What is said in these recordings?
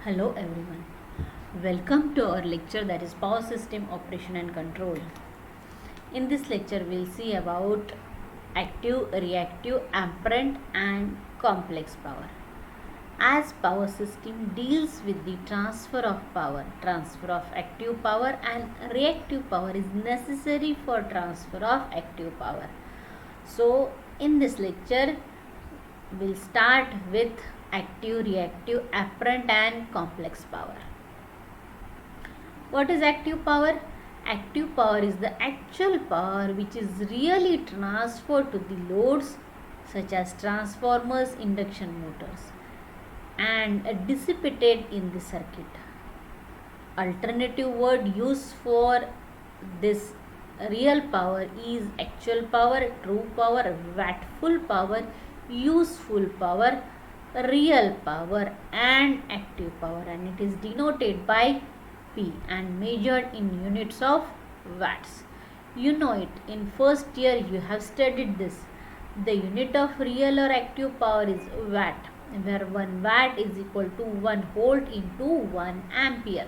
Hello everyone. Welcome to our lecture that is power system operation and control. In this lecture we'll see about active, reactive, apparent and complex power. As power system deals with the transfer of power, transfer of active power and reactive power is necessary for transfer of active power. So in this lecture we'll start with active, reactive, apparent and complex power. What is active power? Active power is the actual power which is really transferred to the loads such as transformers, induction motors and dissipated in the circuit. Alternative word used for this real power is actual power, true power, wattful power, useful power, real power and active power, and it is denoted by P and measured in units of watts. You know it, in first year you have studied this. The unit of real or active power is watt, where 1 watt is equal to 1 volt into 1 ampere.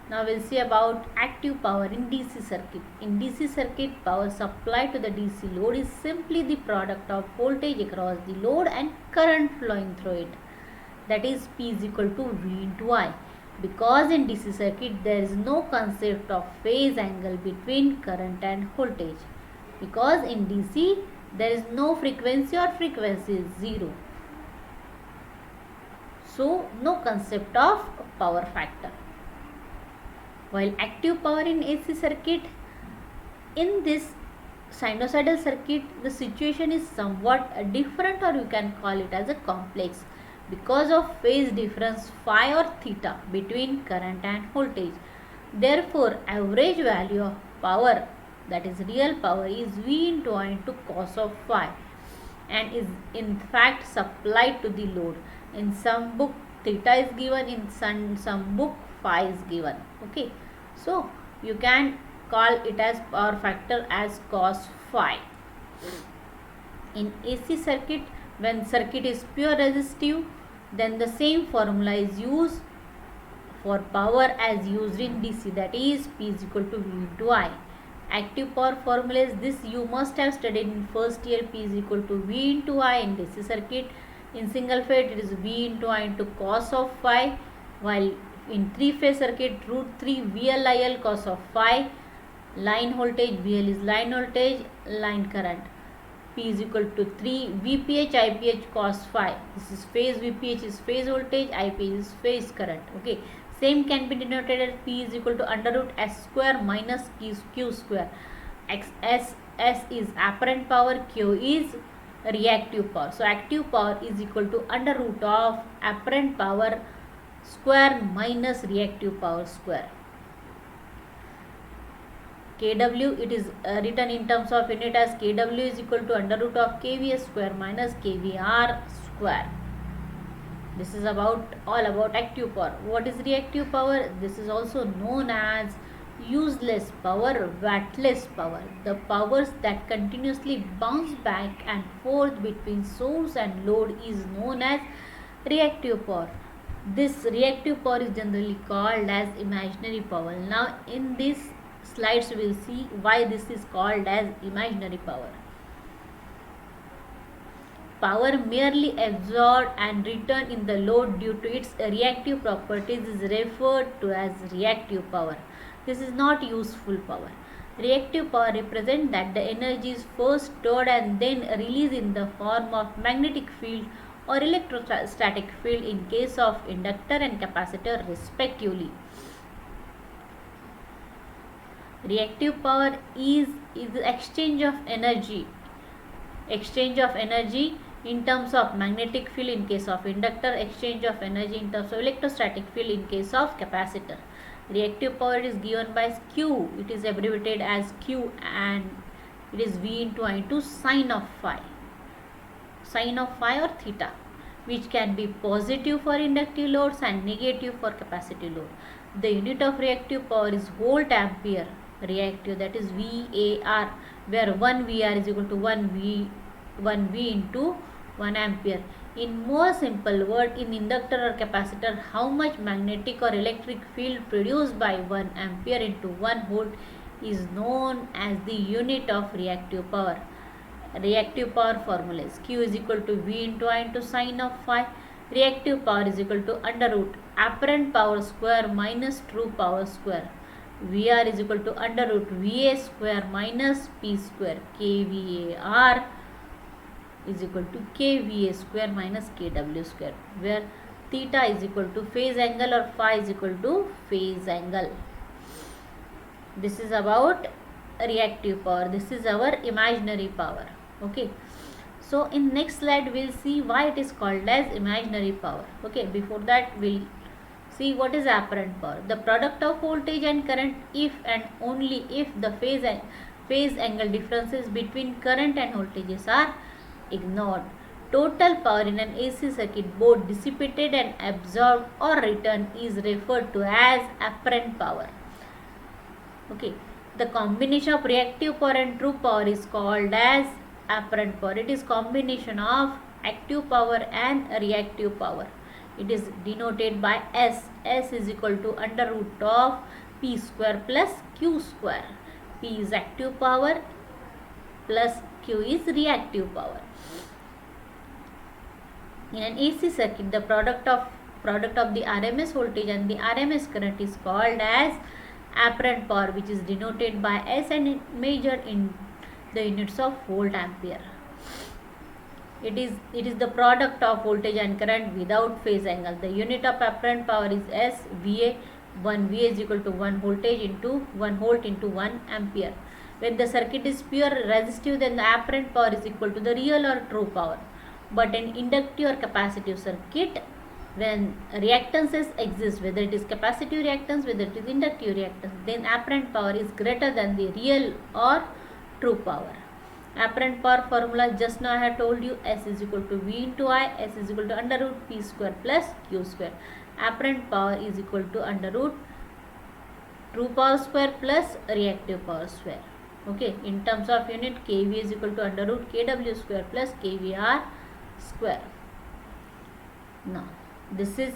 Now we'll see about active power in DC circuit. In DC circuit, power supplied to the DC load is simply the product of voltage across the load and current flowing through it. That is P is equal to V into I. Because in DC circuit there is no concept of phase angle between current and voltage. Because in DC there is no frequency or frequency is zero. So no concept of power factor. While active power in AC circuit, in this sinusoidal circuit the situation is somewhat different, or you can call it as a complex, because of phase difference phi or theta between current and voltage. Therefore average value of power, that is real power, is V into I into cos of phi and is in fact supplied to the load. In some book theta is given, in some book phi is given. Okay, so you can call it as power factor as cos phi. In AC circuit, when circuit is pure resistive, then the same formula is used for power as used in DC, that is P is equal to V into I. Active power formula is this, you must have studied in first year. P is equal to V into I in DC circuit. In single phase it is V into I into cos of phi, while in three phase circuit root 3 VLIL cos of phi. Line voltage VL is line voltage, line current. P is equal to 3 VPH IPH cos phi. This is phase, VPH is phase voltage, IPH is phase current. Okay, same can be denoted as P is equal to under root S square minus Q square. S is apparent power, Q is reactive power. So active power is equal to under root of apparent power square minus reactive power square. kW, it is written in terms of unit as kW is equal to under root of kVA square minus kVR square. This is all about active power. What is reactive power? This is also known as useless power, wattless power. The powers that continuously bounce back and forth between source and load is known as reactive power. This reactive power is generally called as imaginary power. Now in this slides we will see why this is called as imaginary power. Power merely absorbed and returned in the load due to its reactive properties is referred to as reactive power. This is not useful power. Reactive power represents that the energy is first stored and then released in the form of magnetic field or electrostatic field in case of inductor and capacitor respectively. Reactive power is exchange of energy in terms of magnetic field in case of inductor, exchange of energy in terms of electrostatic field in case of capacitor. Reactive power is given by Q, it is abbreviated as Q, and it is V into I into sine of phi or theta, which can be positive for inductive loads and negative for capacitive load. The unit of reactive power is volt ampere reactive, that is VAR, where 1 VR is equal to 1 V into 1 ampere. In more simple word, in inductor or capacitor, how much magnetic or electric field produced by 1 ampere into 1 volt is known as the unit of reactive power. Reactive power formula is Q is equal to V into I into sine of phi. Reactive power is equal to under root apparent power square minus true power square. VR is equal to under root VA square minus P square. kVAR is equal to kVA square minus kW square, where theta is equal to phase angle or phi is equal to phase angle. This is about reactive power. This is our imaginary power. Okay, so in next slide we'll see why it is called as imaginary power. Okay, before that we'll see what is apparent power. The product of voltage and current if and only if the phase angle differences between current and voltages are ignored. Total power in an AC circuit, both dissipated and absorbed or returned, is referred to as apparent power. Okay, the combination of reactive power and true power is called as apparent power. It is combination of active power and reactive power. It is denoted by S. S is equal to under root of P square plus Q square. P is active power plus Q is reactive power. In an AC circuit, the product of the RMS voltage and the RMS current is called as apparent power, which is denoted by S and measured in the units of volt ampere. It is the product of voltage and current without phase angle. The unit of apparent power is S. VA. 1 VA is equal to 1 voltage into 1 volt into 1 ampere. When the circuit is pure resistive, then the apparent power is equal to the real or true power. But in inductive or capacitive circuit, when reactances exist, whether it is capacitive reactance, whether it is inductive reactance, then apparent power is greater than the real or true power. Apparent power formula just now I have told you. S is equal to V into I. S is equal to under root P square plus Q square. Apparent power is equal to under root true power square plus reactive power square. Okay, in terms of unit, kV is equal to under root kW square plus kVAR square. Now, this is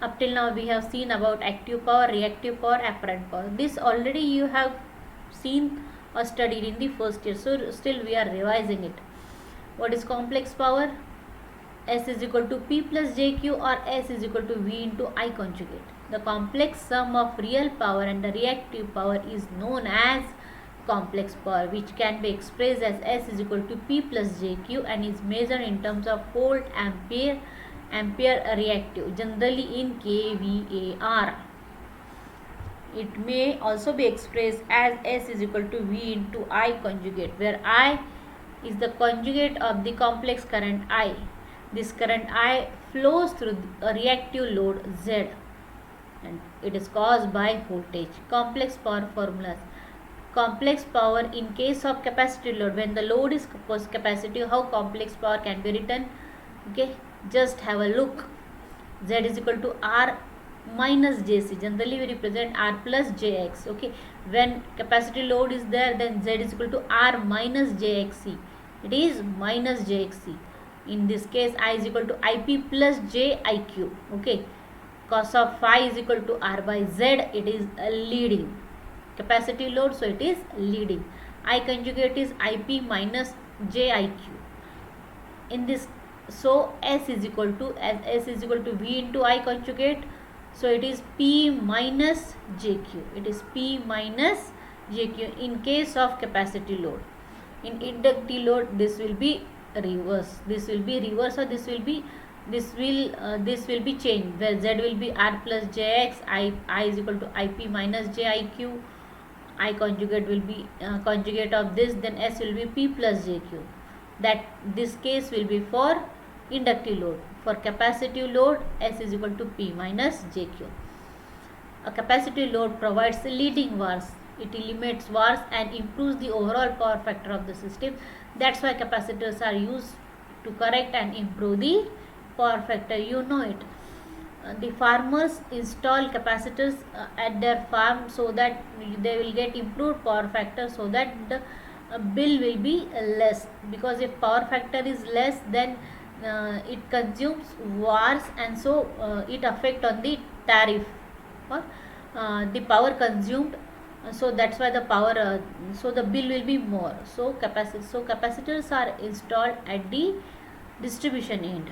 up till now we have seen about active power, reactive power, apparent power. This already you have seen or studied in the first year, so still we are revising it. What is complex power? S is equal to P plus JQ or S is equal to V into I conjugate. The complex sum of real power and the reactive power is known as complex power, which can be expressed as S is equal to P plus JQ and is measured in terms of volt ampere reactive, generally in kVAR. It may also be expressed as S is equal to V into I conjugate, where I is the conjugate of the complex current I. This current I flows through a reactive load Z and it is caused by voltage. Complex power formulas. Complex power in case of capacitive load, when the load is capacitive, how complex power can be written? Okay, just have a look. Z is equal to R minus JC. Generally we represent R plus JX. Okay, when capacitive load is there, then Z is equal to R minus JXC. It is minus JXC. In this case, I is equal to IP plus JIQ. Okay, cos of phi is equal to R by Z. It is a leading capacitive load, so it is leading. I conjugate is IP minus JIQ. In this, so S is equal to V into I conjugate. So it is P minus JQ. It is P minus JQ in case of capacitive load. In inductive load, this will be reverse. This will be reverse, or this will be changed, where Z will be R plus JX. I is equal to IP minus JIQ. I conjugate will be conjugate of this. Then S will be P plus JQ. That this case will be for inductive load. For capacitive load, S is equal to P minus JQ. A capacitive load provides leading VARs. It eliminates VARs and improves the overall power factor of the system. That's why capacitors are used to correct and improve the power factor. You know it. The farmers install capacitors at their farm so that they will get improved power factor, so that the bill will be less, because if power factor is less, then it consumes wars, and so it affect on the tariff or the power consumed. So that's why the power so the bill will be more. So capacitors are installed at the distribution end,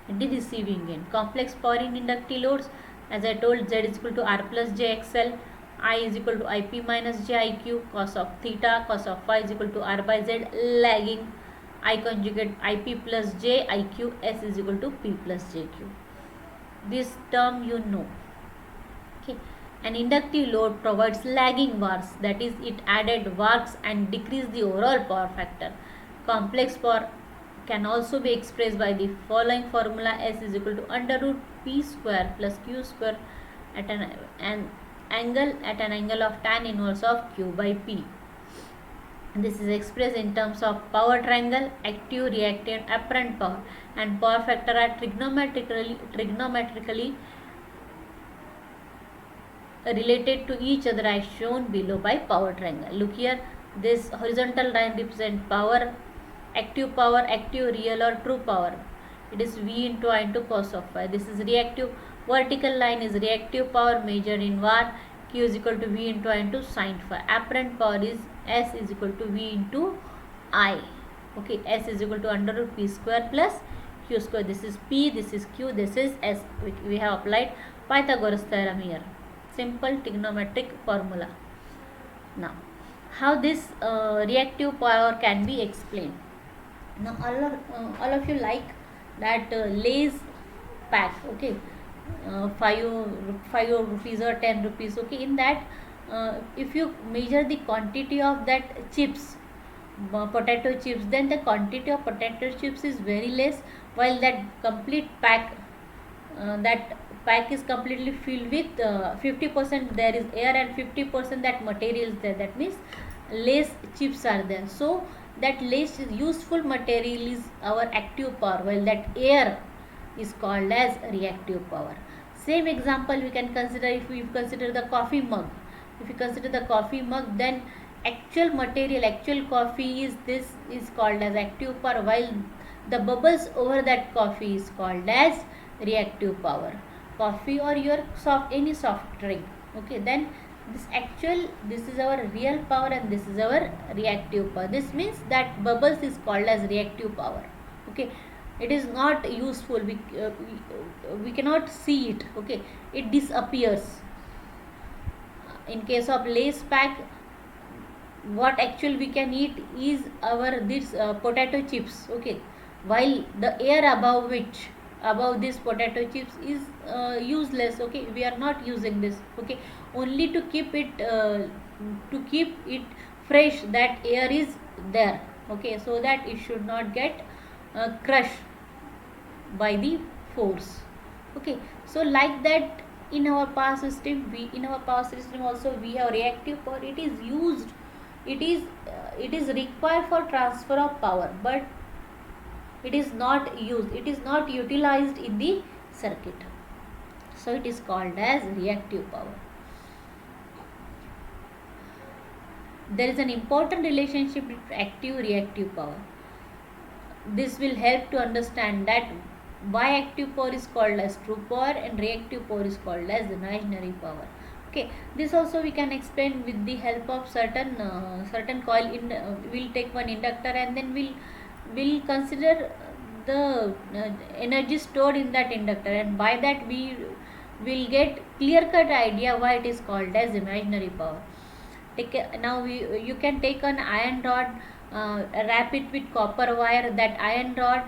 at the receiving end. Complex power in inductive loads, as I told, Z is equal to R plus J XL, I is equal to IP minus J IQ, cos of theta, cos of phi is equal to R by Z, lagging I conjugate IP plus J IQ, S is equal to P plus JQ. This term you know. Okay. An inductive load provides lagging wars, that is, it added works and decreased the overall power factor. Complex power can also be expressed by the following formula: S is equal to under root P square plus Q square at an angle of tan inverse of Q by P. This is expressed in terms of power triangle, active, reactive, apparent power, and power factor are trigonometrically related to each other as shown below by power triangle. Look here, this horizontal line represents power, active, real or true power. It is V into I into cos of phi. This is reactive. Vertical line is reactive power measured in var. Q is equal to V into I into sin phi. Apparent power is S is equal to V into I. Okay, S is equal to under root P square plus Q square. This is P, this is Q, this is S. We have applied Pythagoras theorem here. Simple trigonometric formula. Now, how this reactive power can be explained? Now, all of you like that Lay's pack, okay, 5 rupees or 10 rupees, okay. In that, if you measure the quantity of that chips, potato chips, then the quantity of potato chips is very less, while that complete pack, that pack is completely filled with 50% there is air and 50% that material is there. That means less chips are there. So that less useful material is our active power, while that air is called as reactive power. Same example we can consider if we consider the coffee mug. If you consider the coffee mug, then actual material, actual coffee is this is called as active power, while the bubbles over that coffee is called as reactive power. Coffee or your any soft drink, okay, then this is our real power and this is our reactive power. This means that bubbles is called as reactive power, okay. It is not useful, we cannot see it, okay, it disappears. In case of Lay's pack, what actually we can eat is our this potato chips, okay, while the air above this potato chips is useless, okay, we are not using this, okay, only to keep it fresh, that air is there, okay, so that it should not get crushed by the force, okay. So like that, in our power system also we have reactive power. It is used, it is required for transfer of power, but it is not used, it is not utilized in the circuit, so it is called as reactive power. There is an important relationship between active reactive power. This will help to understand that why active power is called as true power and reactive power is called as imaginary power, okay. This also we can explain with the help of certain coil. We'll take one inductor and then we'll consider the energy stored in that inductor, and by that we will get clear cut idea why it is called as imaginary power. Now you can take an iron rod, wrap it with copper wire. That iron rod,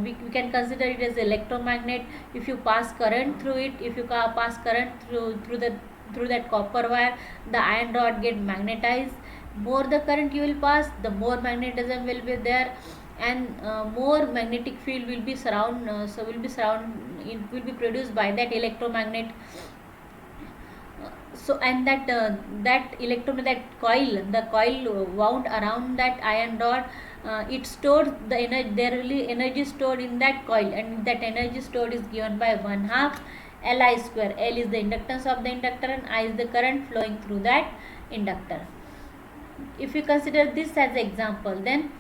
we can consider it as electromagnet. If you pass current through it, if you pass current through that copper wire, the iron rod get magnetized. More the current you will pass, the more magnetism will be there, and more magnetic field will be it will be produced by that electromagnet. So and that coil wound around that iron rod, it stores the energy. There will be energy stored in that coil, and that energy stored is given by 1/2 Li square. L is the inductance of the inductor and I is the current flowing through that inductor. If you consider this as example, then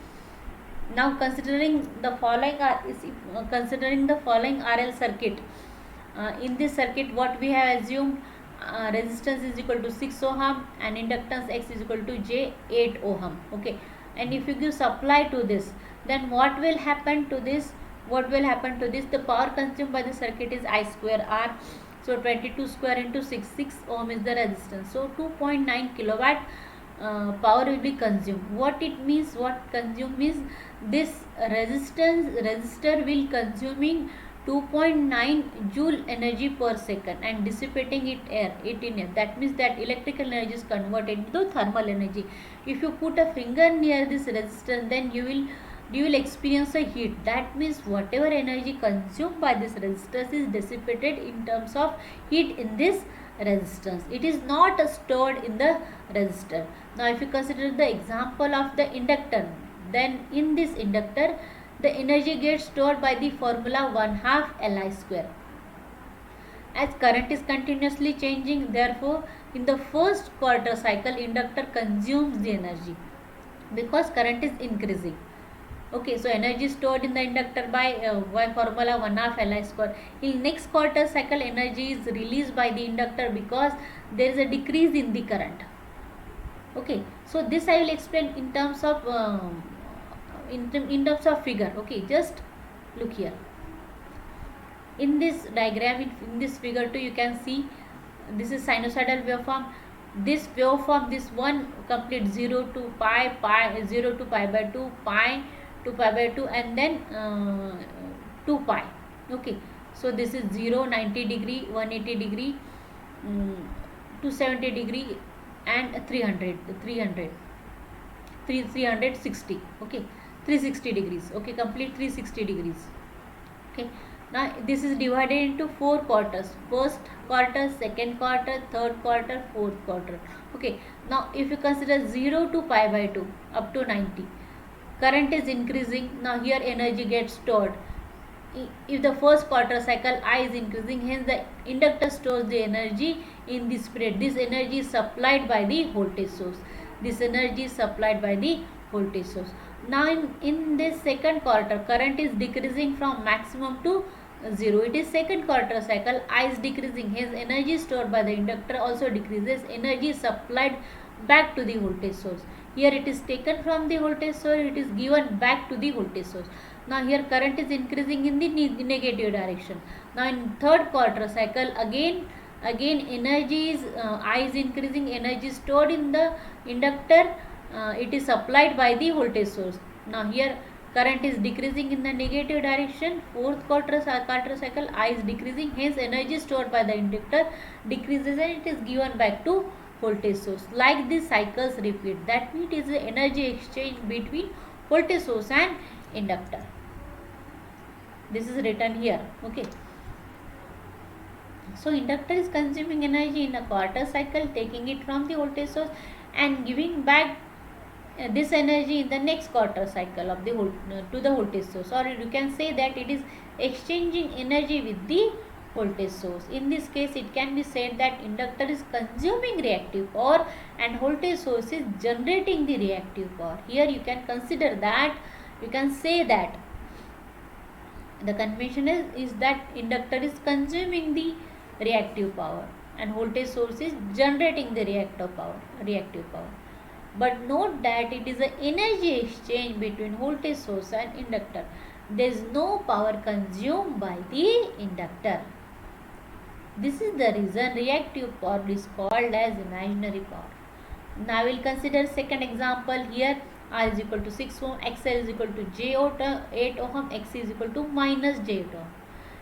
Now considering the following RL circuit, in this circuit what we have assumed, resistance is equal to 6 ohm and inductance X is equal to J 8 ohm. Okay, and if you give supply to this, then what will happen to this? The power consumed by the circuit is I square R. So 22 square into 6 ohm is the resistance. So 2.9 kilowatt power will be consumed. What it means, what consume means, this resistor will consuming 2.9 joule energy per second and dissipating it in air. That means that electrical energy is converted into thermal energy. If you put a finger near this resistor, then you will experience a heat. That means whatever energy consumed by this resistance is dissipated in terms of heat in this resistance. It is not stored in the resistor. Now if you consider the example of the inductor, then in this inductor the energy gets stored by the formula 1/2 Li square. As current is continuously changing, therefore in the first quarter cycle inductor consumes the energy because current is increasing. Okay, so energy stored in the inductor by formula 1/2 Li square. In next quarter cycle, energy is released by the inductor because there is a decrease in the current. Okay, so this I will explain in terms of figure. Okay, just look here. In this diagram, in this figure 2, you can see this is sinusoidal waveform. This waveform, this one complete 0 to pi, 0 to pi by 2, pi to pi by 2, and then 2 pi. Okay, so this is 0, 90 degree, 180 degree, 270 degree, and 360. Okay, 360 degrees. Okay, complete 360 degrees. Okay, now this is divided into 4 quarters: first quarter, second quarter, third quarter, fourth quarter. Okay, now if you consider 0 to pi by 2 up to 90, current is increasing. Now here energy gets stored. If the first quarter cycle I is increasing, hence the inductor stores the energy in this period. This energy is supplied by the voltage source. Now in this second quarter, current is decreasing from maximum to 0. It is second quarter cycle, I is decreasing, hence energy stored by the inductor also decreases. Energy is supplied back to the voltage source. Here it is taken from the voltage source, it is given back to the voltage source. Now here current is increasing in the negative direction. Now in third quarter cycle, again energy is I is increasing, energy stored in the inductor, it is supplied by the voltage source. Now here current is decreasing in the negative direction. Fourth quarter cycle, I is decreasing, hence energy stored by the inductor decreases and it is given back to voltage source. Like these cycles repeat. That means it is the energy exchange between voltage source and inductor. This is written here. Okay, so inductor is consuming energy in a quarter cycle, taking it from the voltage source and giving back this energy in the next quarter cycle of the to the voltage source, or you can say that it is exchanging energy with the voltage source. In this case, it can be said that inductor is consuming reactive power and voltage source is generating the reactive power. Here you can consider that, you can say that the convention is that inductor is consuming the reactive power and voltage source is generating the reactive power. But note that it is an energy exchange between voltage source and inductor. There is no power consumed by the inductor. This is the reason reactive power is called as imaginary power. Now we will consider second example. Here R is equal to 6 ohm, XL is equal to J 8 ohm, XC is equal to minus J 8 ohm.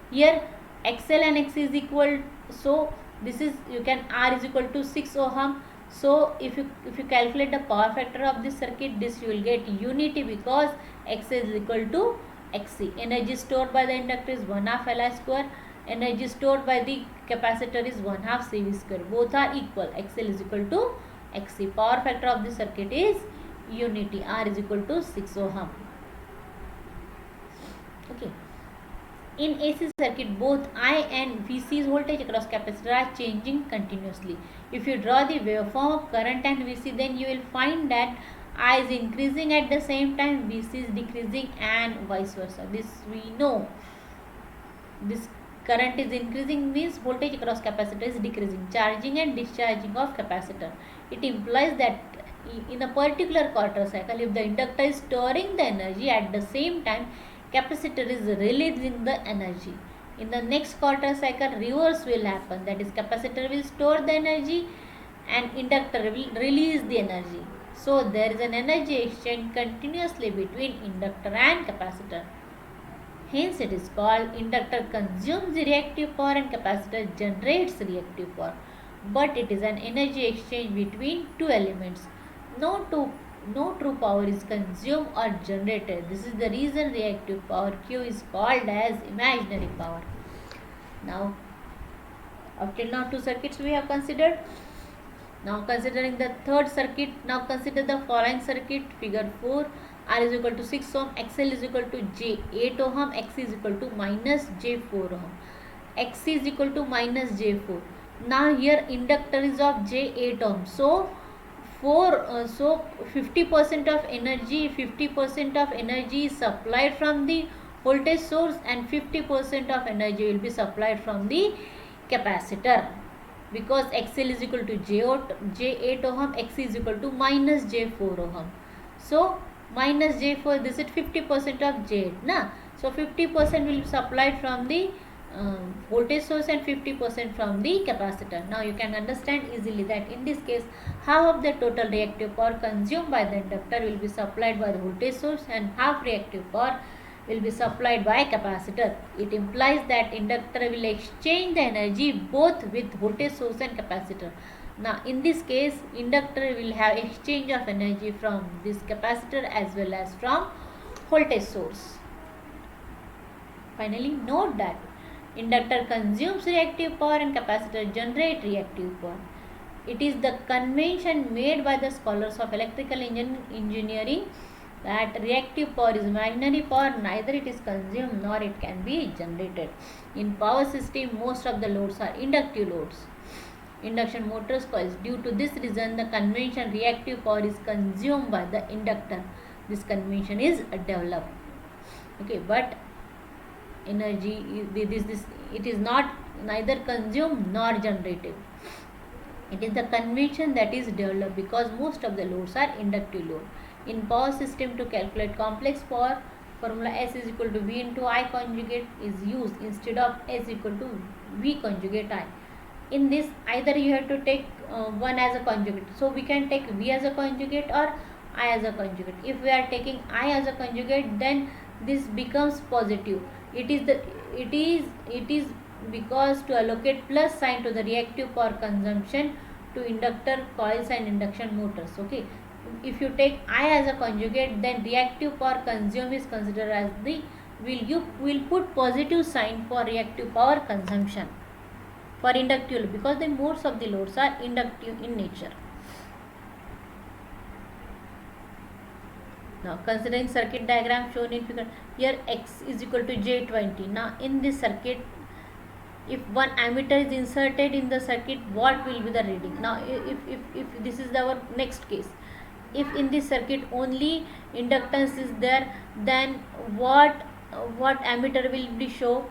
Here XL and XC is equal, so this is, you can, R is equal to 6 ohm. So if you calculate the power factor of this circuit, this you will get unity because XL is equal to XC. Energy stored by the inductor is 1/2 Li square. Energy stored by the capacitor is 1/2 CV square. Both are equal. XL is equal to XC. Power factor of the circuit is unity. R is equal to 6 ohm. Okay. In AC circuit, both I and VC's voltage across capacitor are changing continuously. If you draw the waveform of current and VC, then you will find that I is increasing at the same time, Vc is decreasing, and vice versa. This we know. This current is increasing means voltage across capacitor is decreasing. Charging and discharging of capacitor, it implies that in a particular quarter cycle, if the inductor is storing the energy, at the same time capacitor is releasing the energy. In the next quarter cycle, reverse will happen, that is capacitor will store the energy and inductor will release the energy. So there is an energy exchange continuously between inductor and capacitor. Hence it is called inductor consumes reactive power and capacitor generates reactive power. But it is an energy exchange between two elements. No true power is consumed or generated. This is the reason reactive power Q is called as imaginary power. Now, up till now two circuits we have considered. Now considering the third circuit, now consider the following circuit. Figure 4. R is equal to 6 ohm, XL is equal to J 8 ohm, XC is equal to minus J 4 ohm. XC is equal to minus J 4. Now here inductor is of J 8 ohm. So 50% of energy is supplied from the voltage source and 50% of energy will be supplied from the capacitor, because XL is equal to J 8 ohm, XC is equal to minus J 4 ohm. So minus J 4, this is 50% of J 8 na. So 50% will be supplied from the voltage source and 50% from the capacitor. Now you can understand easily that in this case, half of the total reactive power consumed by the inductor will be supplied by the voltage source and half reactive power will be supplied by capacitor. It implies that inductor will exchange the energy both with voltage source and capacitor. Now in this case, inductor will have exchange of energy from this capacitor as well as from voltage source. Finally, note that inductor consumes reactive power and capacitor generate reactive power. It is the convention made by the scholars of electrical engineering that reactive power is imaginary power, neither it is consumed nor it can be generated. In power system, most of the loads are inductive loads. Induction motors coils. Due to this reason, the convention reactive power is consumed by the inductor. This convention is developed. Okay, but energy it is not neither consumed nor generated. It is the convention that is developed because most of the loads are inductive load. In power system, to calculate complex power, formula S is equal to V into I conjugate is used instead of S equal to V conjugate I. In this, either you have to take one as a conjugate. So we can take V as a conjugate or I as a conjugate. If we are taking I as a conjugate, then this becomes positive. It is because to allocate plus sign to the reactive power consumption to inductor coils and induction motors. Okay, if you take I as a conjugate, then reactive power consumed is considered as the will put positive sign for reactive power consumption for inductive, because the most of the loads are inductive in nature. Now considering circuit diagram shown in figure, here X is equal to J20. Now in this circuit, if one ammeter is inserted in the circuit, what will be the reading? Now if this is our next case, if in this circuit only inductance is there, then what ammeter will be show?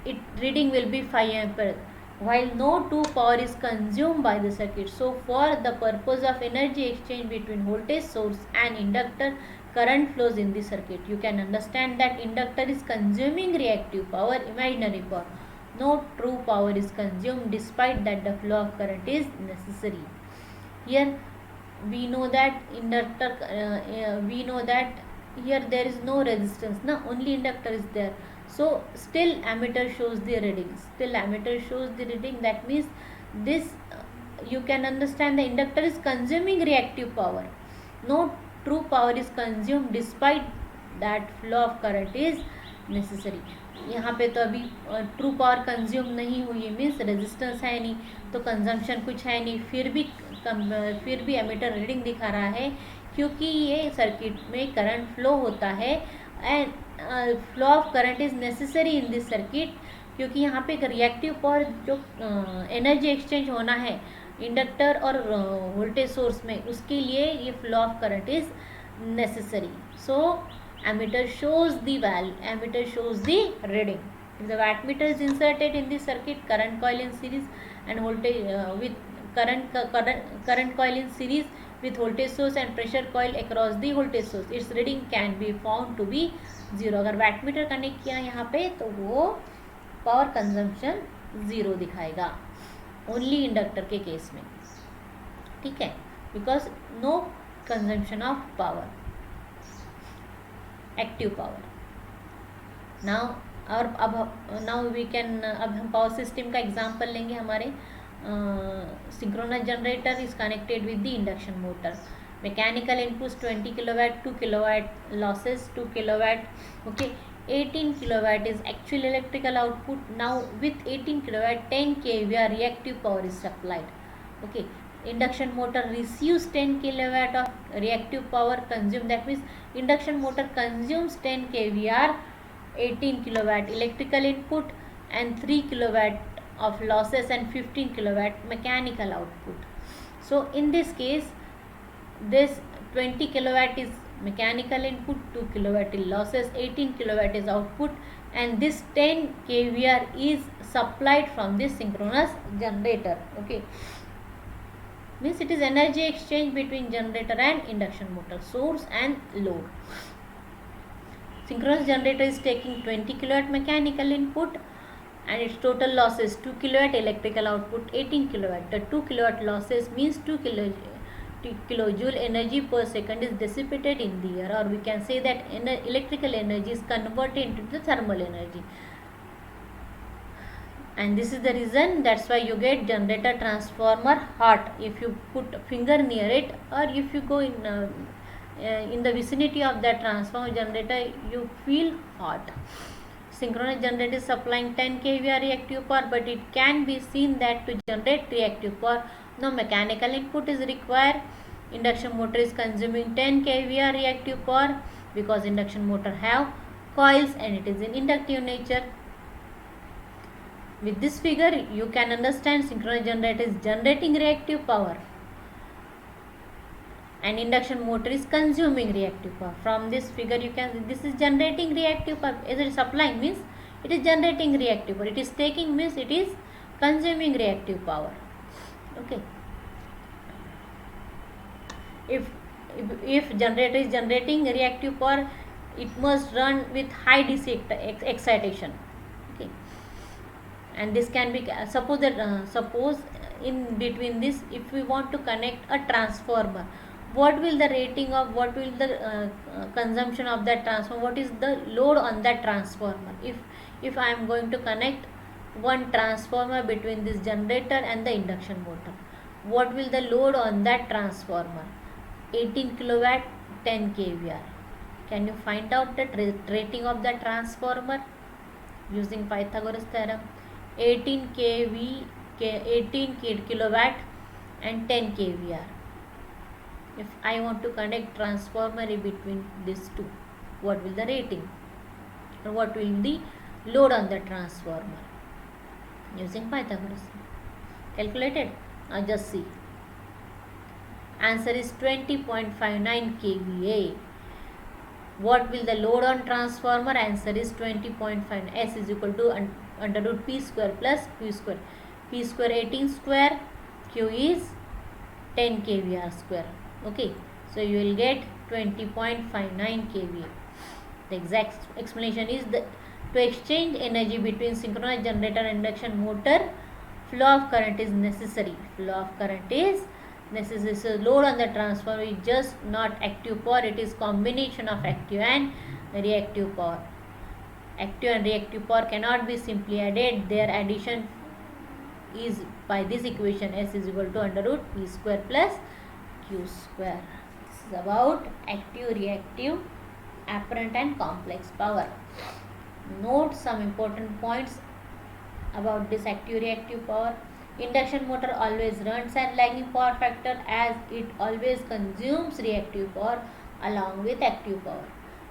It reading will be 5 ampere, while no true power is consumed by the circuit. So for the purpose of energy exchange between voltage source and inductor, current flows in the circuit. You can understand that inductor is consuming reactive power, imaginary power. No true power is consumed, despite that the flow of current is necessary. Here we know that inductor we know that here there is no resistance, no, only inductor is there. So still ammeter shows the reading. That means this you can understand the inductor is consuming reactive power. No true power is consumed, despite that flow of current is necessary. यहाँ पे तो अभी true power consume नहीं हुई, means resistance है नहीं, तो consumption कुछ है नहीं, फिर भी एमीटर रीडिंग दिखा रहा है, क्योंकि ये सर्किट में करंट फ्लो होता है and flow of current is necessary in this circuit, क्योंकि यहाँ पे रिएक्टिव पावर जो एनर्जी एक्सचेंज होना है इंडक्टर और वोल्टेज सोर्स में, उसके लिए ये flow of current is necessary. So ammeter shows the value, ammeter shows the reading. If the wattmeter is inserted in the circuit, current coil in series and voltage with current coil in series with voltage source and pressure coil across the voltage source, its reading can be found to be 0. अगर wattmeter connect किया यहाँ पे तो वो power consumption 0 दिखाएगा, only inductor के case में, ठीक है, because no consumption of power, active power. now और अब now we can अब हम पावर सिस्टम का एग्जांपल लेंगे. हमारे synchronous generator is connected with the induction motor. Mechanical inputs 20 kilowatt, 2 kilowatt losses, 2 kilowatt, okay. 18 kilowatt is actual electrical output. Now with 18 kilowatt 10 kVA reactive power is supplied, okay. Induction motor receives 10 kilowatt of reactive power consumed. That means induction motor consumes 10 kVAr, 18 kilowatt electrical input and 3 kilowatt of losses and 15 kilowatt mechanical output. So in this case, this 20 kilowatt is mechanical input, 2 kilowatt is losses, 18 kilowatt is output, and this 10 kVAr is supplied from this synchronous generator, okay. Means it is energy exchange between generator and induction motor, source and load. Synchronous generator is taking 20 kilowatt mechanical input and its total losses 2 kilowatt, electrical output 18 kilowatt. The 2 kilowatt losses means 2 kilojoule energy per second is dissipated in the air, or we can say that electrical energy is converted into the thermal energy. And this is the reason, that's why you get generator transformer hot if you put finger near it, or if you go in the vicinity of that transformer generator, you feel hot. Synchronous generator is supplying 10 kVA reactive power, but it can be seen that to generate reactive power, no mechanical input is required. Induction motor is consuming 10 kVA reactive power because induction motor have coils and it is in inductive nature. With this figure, you can understand synchronous generator is generating reactive power and induction motor is consuming reactive power. From this figure, you can, this is generating reactive power. Is it supplying means it is generating reactive power. It is taking means it is consuming reactive power. Okay. If generator is generating reactive power, it must run with high DC excitation. Okay. And this can be, suppose in between this, if we want to connect a transformer, what will the rating of, what will the consumption of that transformer, what is the load on that transformer? If I am going to connect one transformer between this generator and the induction motor, what will the load on that transformer? 18 kilowatt, 10 kVAr. Can you find out the rating of the transformer using Pythagoras theorem? 18 kilowatt and 10 kVAr. If I want to connect transformer in between these two, what will the rating or what will the load on the transformer using Pythagoras? Calculated? Now just see. Answer is 20.59 kVA. What will the load on transformer? Answer is 20.5. S is equal to under root p square plus q square. P square 18 square, q is 10 kVAr square. Okay, so you will get 20.59 kVA. The exact explanation is that to exchange energy between synchronous generator and induction motor, flow of current is necessary. Flow of current is necessary. So load on the transformer is just not active power, it is combination of active and reactive power. Active and reactive power cannot be simply added. Their addition is by this equation, S is equal to under root p square plus q square. This is about active, reactive, apparent and complex power. Note some important points about this active reactive power. Induction motor always runs at lagging power factor as it always consumes reactive power along with active power.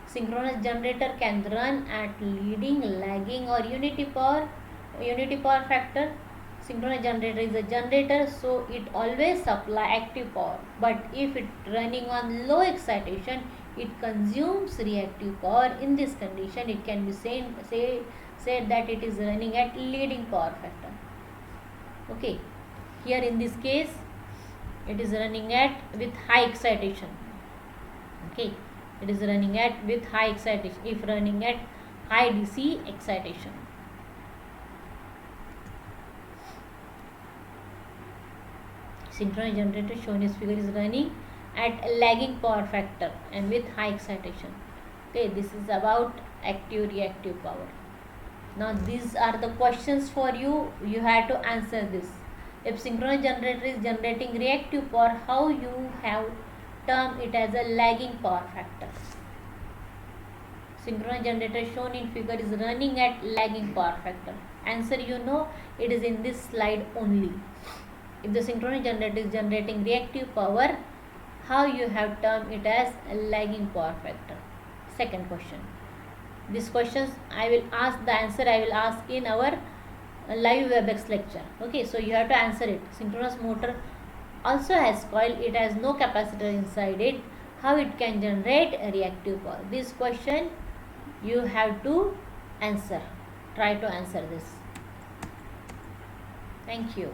Synchronous generator can run at leading, lagging or unity power factor. Synchronous generator is a generator, so it always supply active power. But if it running on low excitation, it consumes reactive power. In this condition, it can be said that it is running at leading power factor. Okay, here in this case, it is running at with high excitation. Okay, it is running at with high excitation. If running at high DC excitation. Synchronous generator shown in this figure is running at a lagging power factor and with high excitation. Okay, this is about active reactive power. Now these are the questions for you. You have to answer this. If synchronous generator is generating reactive power, how you have termed it as a lagging power factor? Synchronous generator shown in figure is running at lagging power factor. Answer you know, it is in this slide only. If the synchronous generator is generating reactive power, how you have termed it as a lagging power factor? Second question. These questions I will ask, the answer I will ask in our live WebEx lecture. Okay, so you have to answer it. Synchronous motor also has coil, it has no capacitor inside it. How it can generate a reactive power? This question you have to answer. Try to answer this. Thank you.